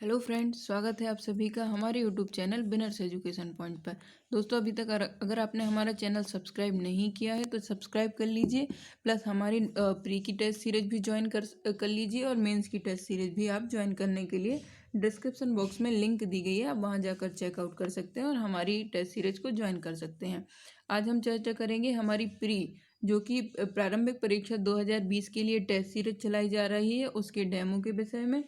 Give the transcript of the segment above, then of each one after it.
Hello friends, स्वागत है आप सभी का हमारे यूट्यूब चैनल बिनर्स एजुकेशन पॉइंट पर। दोस्तों, अभी तक अगर आपने हमारा चैनल सब्सक्राइब नहीं किया है तो सब्सक्राइब कर लीजिए। प्लस हमारी प्री की टेस्ट सीरीज भी ज्वाइन कर लीजिए और मेंस की टेस्ट सीरीज भी आप ज्वाइन करने के लिए डिस्क्रिप्शन बॉक्स में लिंक दी गई है, आप वहां जाकर चेकआउट कर सकते हैं और हमारी टेस्ट सीरीज को ज्वाइन कर सकते हैं। आज हम चर्चा करेंगे हमारी प्री जो कि प्रारंभिक परीक्षा 2020 के लिए टेस्ट सीरीज चलाई जा रही है, उसके डेमो के विषय में।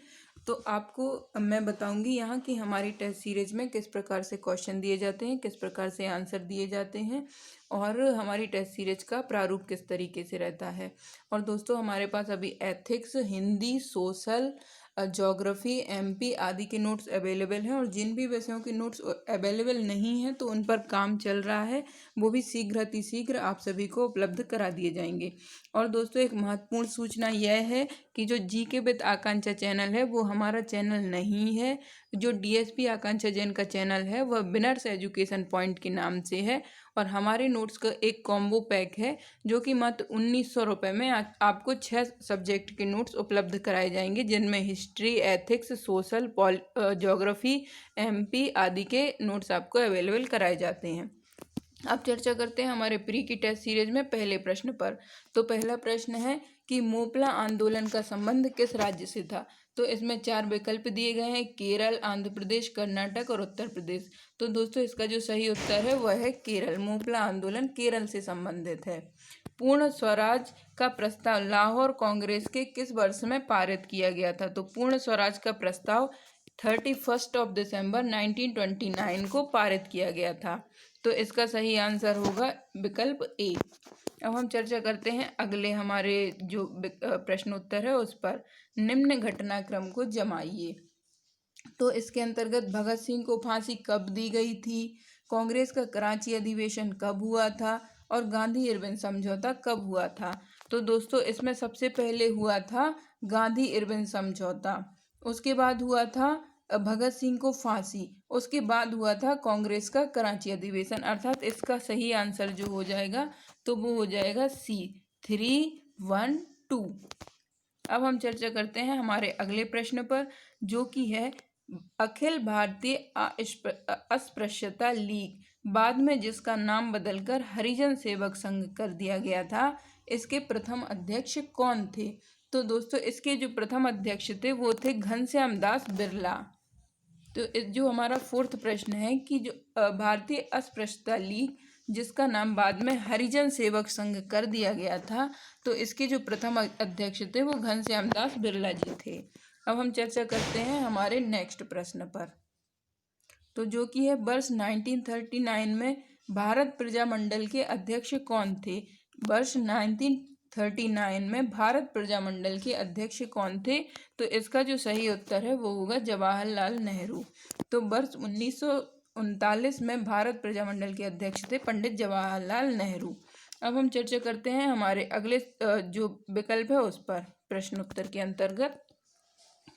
तो आपको मैं बताऊंगी यहाँ कि हमारी टेस्ट सीरीज में किस प्रकार से क्वेश्चन दिए जाते हैं, किस प्रकार से आंसर दिए जाते हैं और हमारी टेस्ट सीरीज का प्रारूप किस तरीके से रहता है। और दोस्तों, हमारे पास अभी ethics, Hindi, social, geography, MP आदि के नोट्स अवेलेबल हैं और जिन भी विषयों के नोट्स अवेलेबल नहीं हैं तो उन पर काम चल रहा है, वो भी शीघ्र अतिशीघ्र आप सभी को उपलब्ध करा दिए जाएंगे। और दोस्तों, एक महत्वपूर्ण सूचना यह है कि जो जीके विद आकांक्षा चैनल है वो हमारा चैनल नहीं है। जो डीएसपी आकांक्षा जैन का चैनल है वह बिनर्स एजुकेशन पॉइंट के नाम से है और हमारे नोट्स का एक कॉम्बो पैक है जो कि मात्र 1900 रुपये में आपको 6 सब्जेक्ट के नोट्स उपलब्ध कराए जाएंगे, जिनमें history, ethics, social, geography, MP आदि के नोट्स आपको अवेलेबल कराए जाते हैं। अब चर्चा करते हैं हमारे प्री की टेस्ट सीरीज में पहले प्रश्न पर। तो पहला प्रश्न है कि मोपला आंदोलन का संबंध किस राज्य से था। तो इसमें 4 विकल्प दिए गए हैं, केरल, आंध्र प्रदेश, कर्नाटक और उत्तर प्रदेश। तो दोस्तों, इसका जो सही उत्तर है वह है केरल। मोपला आंदोलन केरल से संबंधित है। पूर्ण स्वराज का प्रस्ताव लाहौर कांग्रेस के किस वर्ष में पारित किया गया था। तो पूर्ण स्वराज का प्रस्ताव 31 दिसंबर 1929 को पारित किया गया था। तो इसका सही आंसर होगा विकल्प ए। अब हम चर्चा करते हैं अगले हमारे जो प्रश्न उत्तर है उस पर। निम्न घटनाक्रम को जमाइए। तो इसके अंतर्गत भगत सिंह को फांसी कब दी गई थी, कांग्रेस का कराची अधिवेशन कब हुआ था और गांधी इरविन समझौता कब हुआ था। तो दोस्तों, इसमें सबसे पहले हुआ था गांधी इरविन समझौता, उसके बाद हुआ था भगत सिंह को फांसी, उसके बाद हुआ था कांग्रेस का कराची अधिवेशन। अर्थात इसका सही आंसर जो हो जाएगा तो वो हो जाएगा सी, 312। अब हम चर्चा करते हैं हमारे अगले प्रश्न पर, जो कि है अखिल भारतीय अस्पृश्यता लीग, बाद में जिसका नाम बदलकर हरिजन सेवक संघ कर दिया गया था, इसके प्रथम अध्यक्ष कौन थे। तो दोस्तों, इसके जो प्रथम अध्यक्ष थे वो थे घनश्याम दास बिरला। तो जो हमारा फोर्थ प्रश्न है कि जो भारतीय अस्पृश्यता लीग जिसका नाम बाद में हरिजन सेवक संघ कर दिया गया था, तो इसके जो प्रथम अध्यक्ष थे वो घनश्याम दास बिरला जी थे। अब हम चर्चा करते हैं हमारे नेक्स्ट प्रश्न पर। तो जो कि है वर्ष 1939 में भारत प्रजामंडल के अध्यक्ष कौन थे। वर्ष 1939 में भारत प्रजामंडल के अध्यक्ष कौन थे। तो इसका जो सही उत्तर है वो होगा जवाहरलाल नेहरू। तो वर्ष 1939 में भारत प्रजामंडल के अध्यक्ष थे पंडित जवाहरलाल नेहरू। अब हम चर्चा करते हैं हमारे अगले जो विकल्प है उस पर प्रश्न उत्तर के अंतर्गत।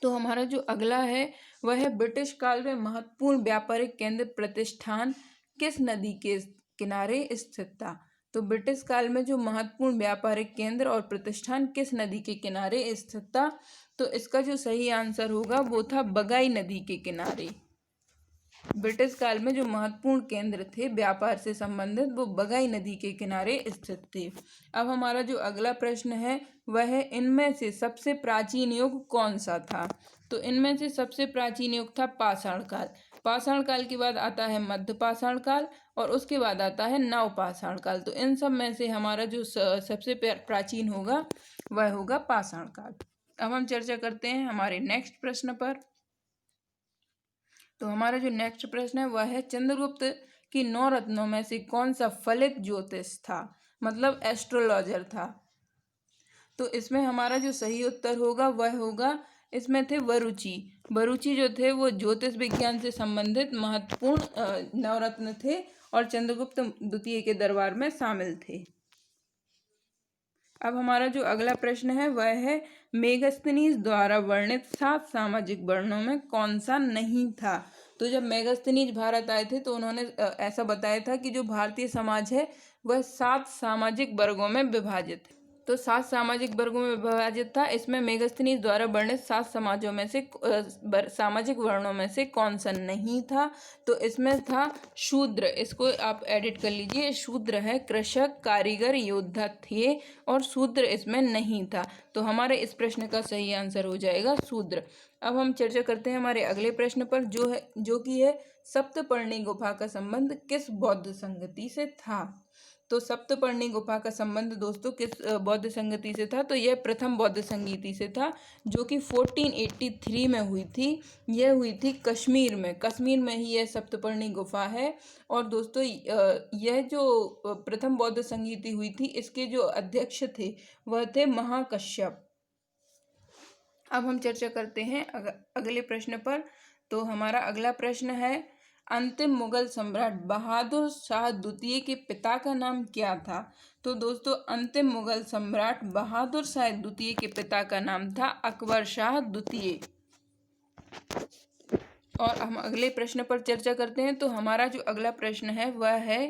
तो हमारा जो अगला है वह है ब्रिटिश काल में महत्वपूर्ण व्यापारिक केंद्र प्रतिष्ठान किस नदी के किनारे स्थित था। तो ब्रिटिश काल में जो महत्वपूर्ण व्यापारिक केंद्र और प्रतिष्ठान किस नदी के किनारे स्थित था। तो इसका जो सही आंसर होगा वो था बगाई नदी के किनारे। ब्रिटिश काल में जो महत्वपूर्ण केंद्र थे व्यापार से संबंधित वो बगाई नदी के किनारे स्थित थे। अब हमारा जो अगला प्रश्न है वह है इनमें से सबसे प्राचीन युग कौन सा था। तो इनमें से सबसे प्राचीन युग था पाषाण काल। पाषाण काल के बाद आता है मध्य पाषाण काल और उसके बाद आता है नव पाषाण काल। तो इन सब में से हमारा जो सबसे प्राचीन होगा वह होगा पाषाण काल। अब हम चर्चा करते हैं हमारे नेक्स्ट प्रश्न पर। तो हमारा जो नेक्स्ट प्रश्न है वह है चंद्रगुप्त की 9 रत्नों में से कौन सा फलित ज्योतिष था, मतलब एस्ट्रोलॉजर था। तो इसमें हमारा जो सही उत्तर होगा वह होगा, इसमें थे वरुचि। वरुचि जो थे वो ज्योतिष विज्ञान से संबंधित महत्वपूर्ण नवरत्न थे और चंद्रगुप्त द्वितीय के दरबार में शामिल थे। अब हमारा जो अगला प्रश्न है वह है मेगस्थनीज द्वारा वर्णित 7 सामाजिक वर्णों में कौन सा नहीं था। तो जब मेगस्थनीज भारत आए थे तो उन्होंने ऐसा बताया था कि जो भारतीय समाज है वह 7 सामाजिक वर्गों में विभाजित है। तो 7 सामाजिक वर्गों में विभाजित था। इसमें मेगास्थनीज द्वारा वर्णित 7 समाजों में से सामाजिक वर्णों में से कौन सा नहीं था? तो इसमें था शूद्र। इसको आप एडिट कर लीजिए, शूद्र है। कृषक, कारीगर, योद्धा थे और शूद्र इसमें नहीं था। तो हमारे इस प्रश्न का सही आंसर हो जाएगा शूद्र। अब हम चर्चा करते हैं हमारे अगले प्रश्न पर, जो कि है सप्तपर्णी गुफा का संबंध किस बौद्ध संगति से था? तो सप्तपर्णी गुफा का संबंध दोस्तों किस बौद्ध संगति से था? तो यह प्रथम बौद्ध संगति से था, जो कि 1483 में हुई थी। यह हुई थी कश्मीर में। कश्मीर में ही यह सप्तपर्णी गुफा है। और दोस्तों यह जो प्रथम बौद्ध संगति हुई थी, इसके जो अध्यक्ष थे वह थे महाकश्यप। अब हम चर्चा करते हैं अगले प्रश्न पर। तो हमारा अगला प्रश्न है, अंतिम मुगल सम्राट बहादुर शाह द्वितीय के पिता का नाम क्या था? तो दोस्तों अंतिम मुगल सम्राट बहादुर शाह द्वितीय के पिता का नाम था अकबर शाह द्वितीय। और हम अगले प्रश्न पर चर्चा करते हैं। तो हमारा जो अगला प्रश्न है वह है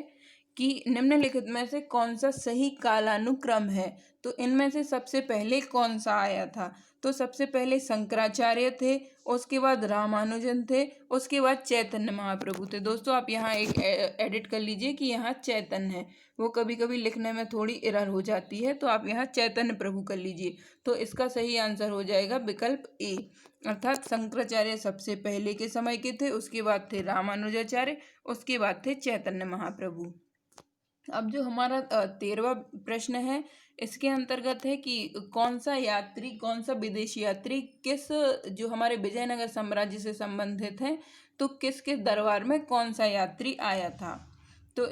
कि निम्नलिखित में से कौन सा सही कालानुक्रम है? तो इनमें से सबसे पहले कौन सा आया था? तो सबसे पहले शंकराचार्य थे, उसके बाद रामानुजन थे, उसके बाद चैतन्य महाप्रभु थे। दोस्तों आप यहाँ एक एडिट कर लीजिए कि यहाँ चैतन्य है, वो कभी कभी लिखने में थोड़ी एरर हो जाती है, तो आप यहाँ चैतन्य प्रभु कर लीजिए। तो इसका सही आंसर हो जाएगा विकल्प ए, अर्थात शंकराचार्य सबसे पहले के समय के थे, उसके बाद थे रामानुजाचार्य, उसके बाद थे चैतन्य महाप्रभु। अब जो हमारा 13वां प्रश्न है, इसके अंतर्गत है कि कौन सा विदेशी यात्री किस जो हमारे विजयनगर साम्राज्य से संबंधित है, तो किसके दरबार में कौन सा यात्री आया था? तो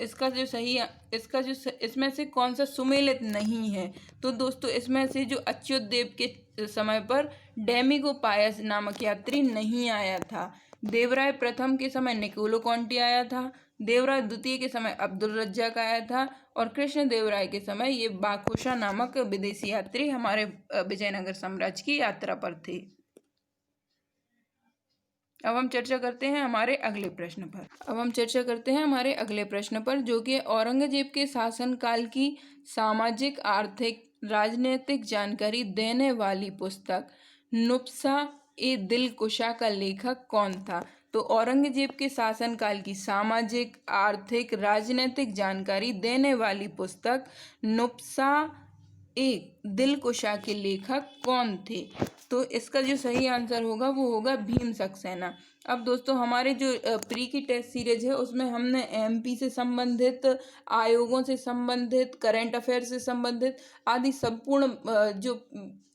इसमें से कौन सा सुमेलित नहीं है? तो दोस्तों इसमें से जो अच्युत देव के समय पर डेमिगो पायस नामक यात्री नहीं आया था। देवराय प्रथम के समय निकोलो कॉन्टी आया था, देवराय द्वितीय के समय अब्दुल रज्जाक आया था, और कृष्ण देवराय के समय ये बाकुशा नामक विदेशी यात्री हमारे विजयनगर साम्राज्य की यात्रा पर थे। अब हम चर्चा करते हैं हमारे अगले प्रश्न पर। जो कि औरंगजेब के शासनकाल की सामाजिक, आर्थिक, राजनीतिक जानकारी देने वाली पुस्तक नुब्ज़ा ए दिलकुशा का लेखक कौन था? तो औरंगजेब के शासनकाल की सामाजिक, आर्थिक, राजनीतिक जानकारी देने वाली पुस्तक नुब्ज़ा ए दिलकुशा के लेखक कौन थे? तो इसका जो सही आंसर होगा वो होगा भीम सक्सेना। अब दोस्तों हमारे जो प्री की टेस्ट सीरीज है उसमें हमने एमपी से संबंधित, आयोगों से संबंधित, करंट अफेयर से संबंधित आदि संपूर्ण जो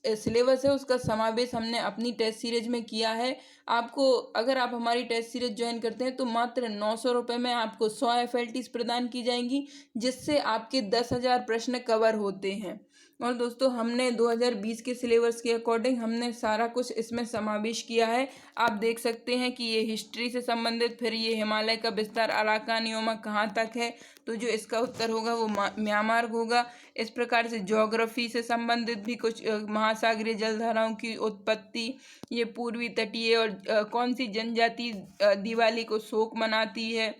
सिलेबस है उसका समावेश हमने अपनी टेस्ट सीरीज में किया है। आपको अगर आप हमारी टेस्ट सीरीज ज्वाइन करते हैं तो मात्र 900 रुपये में आपको 100 FLTs प्रदान की जाएंगी, जिससे आपके 10,000 प्रश्न कवर होते हैं। और दोस्तों हमने 2020 के सिलेबस के अकॉर्डिंग हमने सारा कुछ इसमें समावेश किया है। आप देख सकते हैं कि ये हिस्ट्री से संबंधित, फिर ये हिमालय का विस्तार अराकान योमा कहाँ तक है, तो जो इसका उत्तर होगा वो म्यांमार होगा। इस प्रकार से ज्योग्राफी से संबंधित भी कुछ महासागरीय जलधाराओं की उत्पत्ति, ये पूर्वी तटीय और कौन सी जनजाति दिवाली को शोक मनाती है,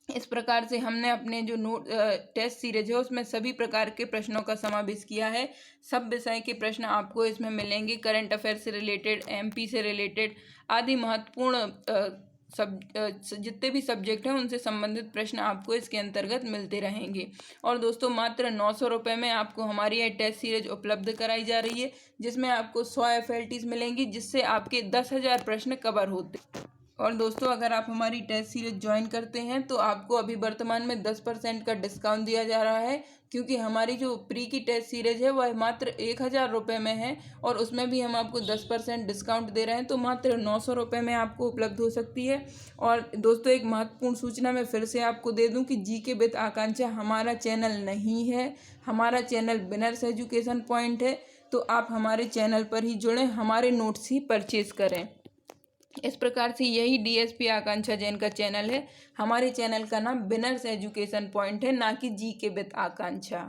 इस प्रकार से हमने अपने जो टेस्ट सीरीज है उसमें सभी प्रकार के प्रश्नों का समावेश किया है। सब विषय के प्रश्न आपको इसमें मिलेंगे, करंट अफेयर से रिलेटेड, एमपी से रिलेटेड आदि महत्वपूर्ण जितने भी सब्जेक्ट हैं उनसे संबंधित प्रश्न आपको इसके अंतर्गत मिलते रहेंगे। और दोस्तों मात्र 900 रुपये में आपको हमारी यह टेस्ट सीरीज उपलब्ध कराई जा रही है, जिसमें आपको 100 FLTs मिलेंगी, जिससे आपके 10,000 प्रश्न कवर होते। और दोस्तों अगर आप हमारी टेस्ट सीरीज ज्वाइन करते हैं तो आपको अभी वर्तमान में 10% का डिस्काउंट दिया जा रहा है, क्योंकि हमारी जो प्री की टेस्ट सीरीज है वह मात्र 1,000 रुपये में है और उसमें भी हम आपको 10% डिस्काउंट दे रहे हैं, तो मात्र 900 रुपये में आपको उपलब्ध हो सकती है। और दोस्तों एक महत्वपूर्ण सूचना मैं फिर से आपको दे दूं कि GK विद आकांक्षा हमारा चैनल नहीं है, हमारा चैनल विनर्स एजुकेशन पॉइंट है। तो आप हमारे चैनल पर ही जुड़ें, हमारे नोट्स ही परचेज करें। इस प्रकार से यही DSP आकांक्षा जैन का चैनल है। हमारे चैनल का नाम विनर्स एजुकेशन पॉइंट है, ना कि GK विद आकांक्षा।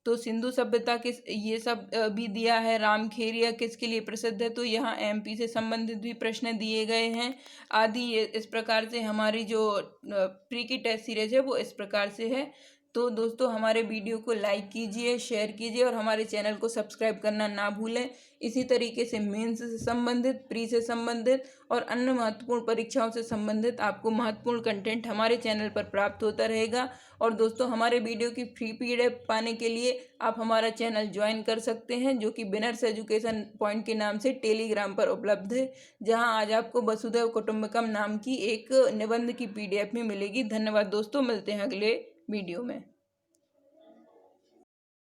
तो सिंधु सभ्यता किस ये सब भी दिया है। रामखेरिया किसके लिए प्रसिद्ध है, तो यहाँ MP से संबंधित भी प्रश्न दिए गए हैं आदि। इस प्रकार से हमारी जो प्री की टेस्ट सीरीज है वो इस प्रकार से है। तो दोस्तों हमारे वीडियो को लाइक कीजिए, शेयर कीजिए और हमारे चैनल को सब्सक्राइब करना ना भूलें। इसी तरीके से मेंस से संबंधित, प्री से संबंधित और अन्य महत्वपूर्ण परीक्षाओं से संबंधित आपको महत्वपूर्ण कंटेंट हमारे चैनल पर प्राप्त होता रहेगा। और दोस्तों हमारे वीडियो की फ्री PDF पाने के लिए आप हमारा चैनल ज्वाइन कर सकते हैं, जो कि बिनर्स एजुकेशन पॉइंट के नाम से टेलीग्राम पर उपलब्ध है, जहां आज आपको वसुधैव कुटुंबकम नाम की एक निबंध की PDF भी मिलेगी। धन्यवाद दोस्तों, मिलते हैं अगले वीडियो में।